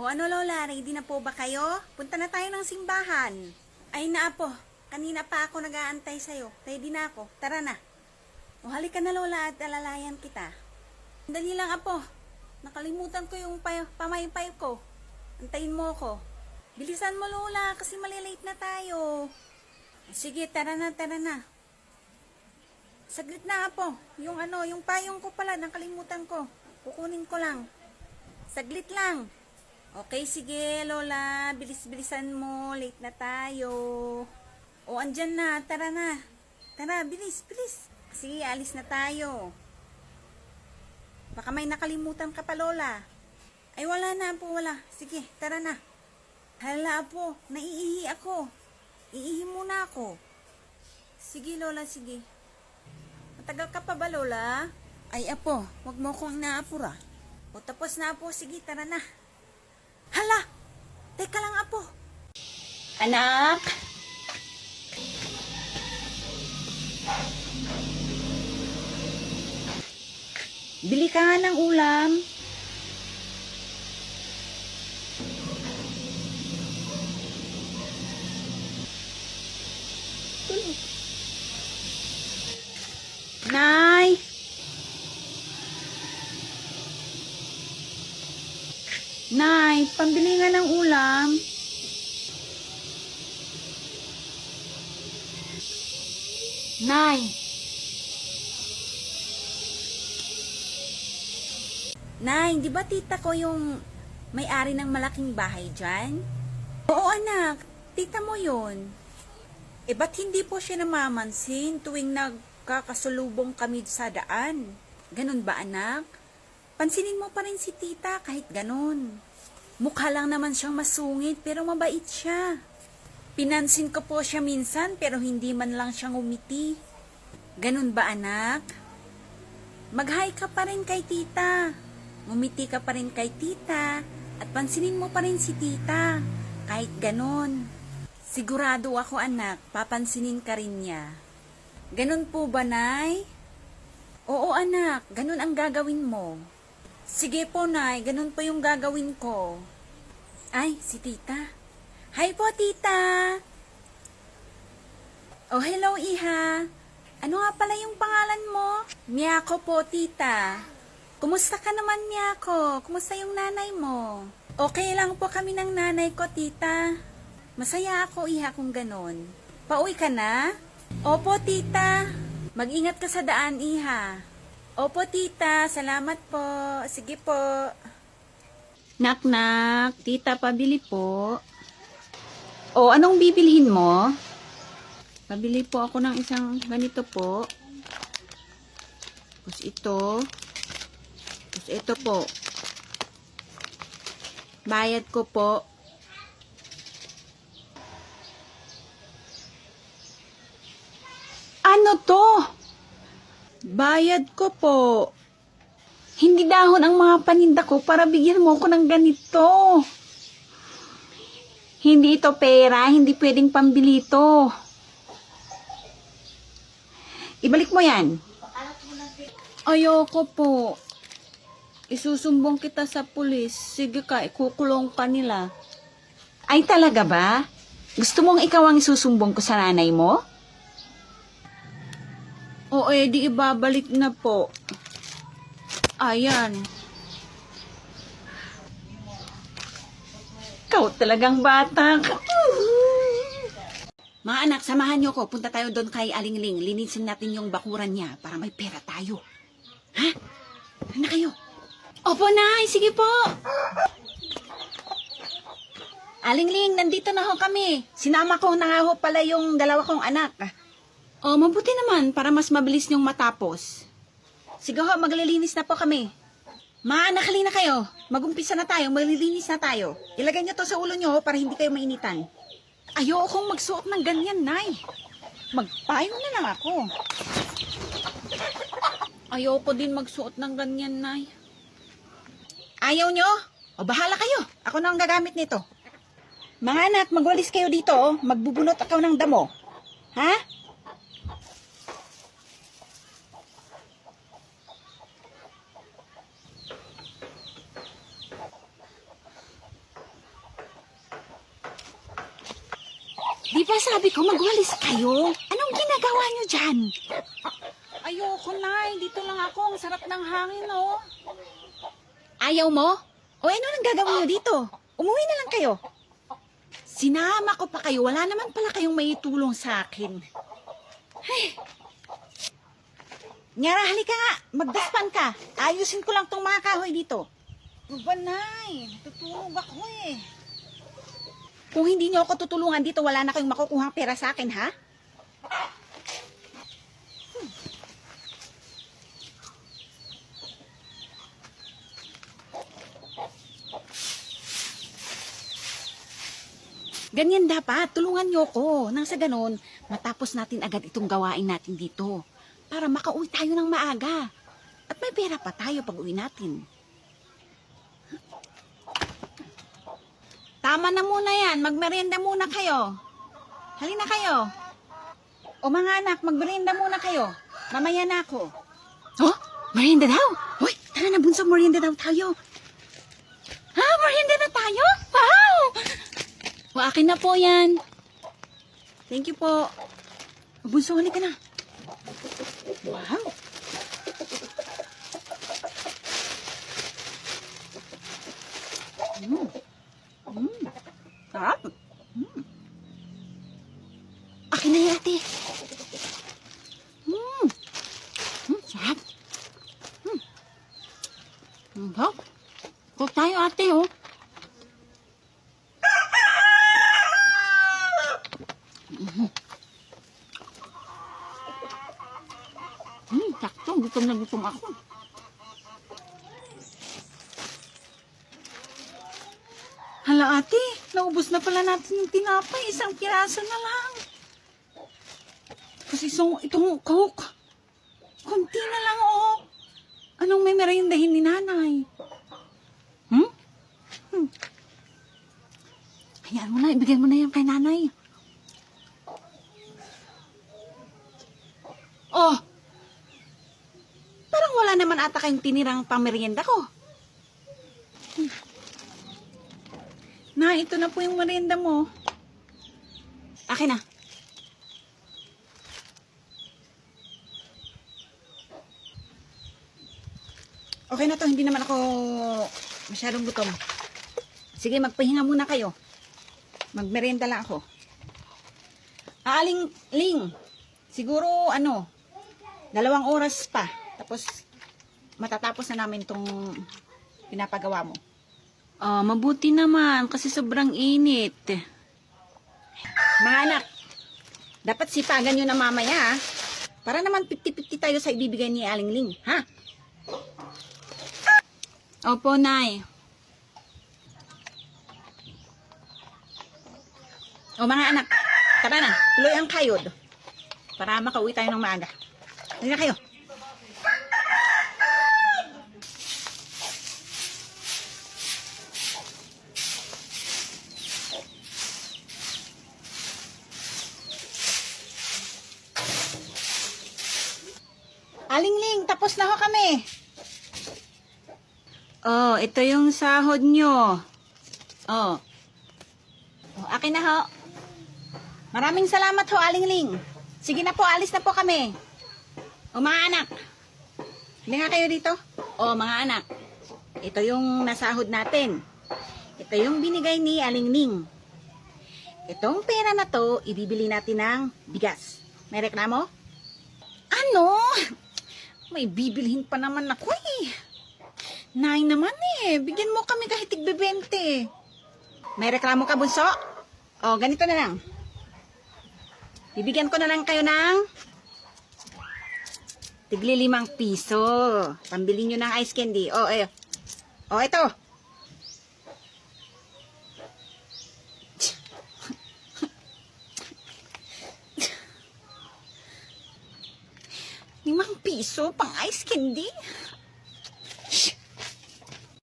O ano Lola, ready na po ba kayo? Punta na tayo ng simbahan. Ay na po, kanina pa ako nag-aantay sa'yo. Ready na ako, tara na. O halika na Lola at alalayan kita. Dali lang apo, nakalimutan ko yung pamaypay ko. Antayin mo ako. Bilisan mo Lola kasi malilate na tayo. Sige, tara na, tara na. Saglit na apo, yung payong ko pala, nakalimutan ko. Kukunin ko lang. Saglit lang. Okay, sige, Lola. Bilis-bilisan mo. Late na tayo. O, andyan na. Tara na. Tara, bilis, bilis. Sige, alis na tayo. Baka may nakalimutan ka pa, Lola. Ay, wala na po, wala. Sige, tara na. Hala po, naiihi ako. Iihi muna ako. Sige, Lola, sige. Matagal ka pa ba, Lola? Ay, apo, wag mo akong inaapura. O, tapos na po. Sige, tara na. Hala! Teka lang, apo. Anak! Bili ka nga ng ulam. Nay! Nay, pambili nga ng ulam. Nay. Nay, di ba tita ko yung may-ari ng malaking bahay dyan? Oo anak, tita mo yun. Eh ba't hindi po siya namamansin tuwing nagkakasulubong kami sa daan? Ganun ba anak? Pansinin mo pa rin si tita kahit ganun. Mukha lang naman siyang masungit pero mabait siya. Pinansin ko po siya minsan pero hindi man lang siyang umiti. Ganun ba anak? Mag-hi ka pa rin kay tita. Ngumiti ka pa rin kay tita at pansinin mo pa rin si tita kahit ganun. Sigurado ako anak, papansinin ka rin niya. Ganun po ba nay? Oo anak, ganun ang gagawin mo. Sige po, Nay. Ganun po yung gagawin ko. Ay, si tita. Hi po, tita. Oh, hello, iha. Ano nga pala yung pangalan mo? Miyako po, tita. Kumusta ka naman, Miyako? Kumusta yung nanay mo? Okay lang po kami ng nanay ko, tita. Masaya ako, iha, kung ganun. Pauwi ka na? Opo, tita. Mag-ingat ka sa daan, iha. Opo, tita. Salamat po. Sige po. Nak-nak. Tita, pabili po. O, anong bibilhin mo? Pabili po ako ng isang ganito po. Tapos ito. Tapos ito po. Bayad ko po. Ano to? Bayad ko po. Hindi dahon ang mga paninda ko para bigyan mo ko ng ganito. Hindi ito pera, hindi pwedeng pambili ito. Ibalik mo yan. Ayoko po. Isusumbong kita sa pulis. Sige ka, ikukulong ka nila. Ay talaga ba? Gusto mong ikaw ang isusumbong ko sa nanay mo? O di ibabalik na po. Ayan. Ikaw talagang bata ka. Mga anak, samahan niyo ko. Punta tayo doon kay Alingling. Linisin natin yung bakuran niya para may pera tayo. Ha? Ano kayo? Opo, Nay. Sige po. Alingling, nandito na ho kami. Sinama ko na nga ho pala yung dalawa kong anak. Oh, mabuti naman para mas mabilis niyong matapos. Sige ho, maglilinis na po kami. Mga anak, halina kayo. Magumpisa na tayo, maglilinis na tayo. Ilagay niyo to sa ulo niyo para hindi kayo mainitan. Ayokong magsuot ng ganyan, Nay. Magpayo na lang ako. Ayoko din magsuot ng ganyan, Nay. Ayaw niyo? O bahala kayo. Ako na ang gagamit nito. Mga anak, magwalis kayo dito. Magbubunot ako ng damo. Ha? Di ba sabi ko magwalis kayo? Anong ginagawa nyo dyan? Ayoko, Nay. Dito lang ako. Ang sarap ng hangin, oh. Ayaw mo? O ano nang gagawin nyo dito? Umuwi na lang kayo. Sinama ko pa kayo. Wala naman pala kayong maitulong sa akin. Ay. Nyara, halika nga. Magdaspan ka. Ayusin ko lang tong mga kahoy dito. Ba, Nay? Tutulog ako, eh. Kung hindi nyo ako tutulungan dito, wala na kayong makukuhang pera sa akin, ha? Ganyan dapat. Tulungan nyo ko. Nang sa ganon, matapos natin agad itong gawain natin dito. Para makauwi tayo ng maaga. At may pera pa tayo pag uwi natin. Tama na muna yan. Magmerienda muna kayo. Halina kayo. O mga anak, magmerienda muna kayo. Mamaya na ako. Oh, merienda daw? Uy, tara na bunso, merienda daw tayo. Ha, merienda na tayo? Wow! O, akin na po yan. Thank you po. Bunso, halika na. Wow. Sarap. Akin na yan, ate. Sarap. Sarap. Kung tayo, ate, oh. Sakto. Gutom na gutom ako. Hala, ate. Naubos na pala natin yung tinapay. Isang piraso na lang. Kasi itong coke. Kunti na lang, oh. Anong may merindahin ni nanay? Hayaan mo na. Ibigay mo na yan kay nanay. Oh. Parang wala naman ata kayong tinirang pamerienda ko. Na, ito na po yung merienda mo. Akin na. Okay na to, hindi naman ako masyadong gutom. Sige, magpahinga muna kayo. Magmerienda lang ako. Aling Ling, siguro 2 oras pa. Tapos matatapos na namin tong pinapagawa mo. Mabuti naman kasi sobrang init. Mga anak, dapat sipagan nyo na mamaya, ha? Para naman 50-50 tayo sa ibibigay ni Aling Ling, ha? Opo, Nay. O mga anak, tara na, tuloy ang kayod. Para makauwi tayo ng maaga. Halika kayo. Aling Ling, tapos na ho kami. Oh, ito yung sahod nyo. Oh. Akin na ho. Maraming salamat ho, Aling Ling. Sige na po, alis na po kami. O mga anak. Hindi nga kayo dito. O mga anak. Ito yung nasahod natin. Ito yung binigay ni Aling Ling. Itong pera na to, ibibili natin ng bigas. May reklamo? Ano? May bibilhin pa naman ako eh. Nay naman eh. Bigyan mo kami kahit tig-20. May reklamo ka, bunso? O, ganito na lang. Bibigyan ko na lang kayo ng tigli 5 piso. Pambili nyo ng ice candy. O, ayo. O, ito. ₱5 pang ice candy?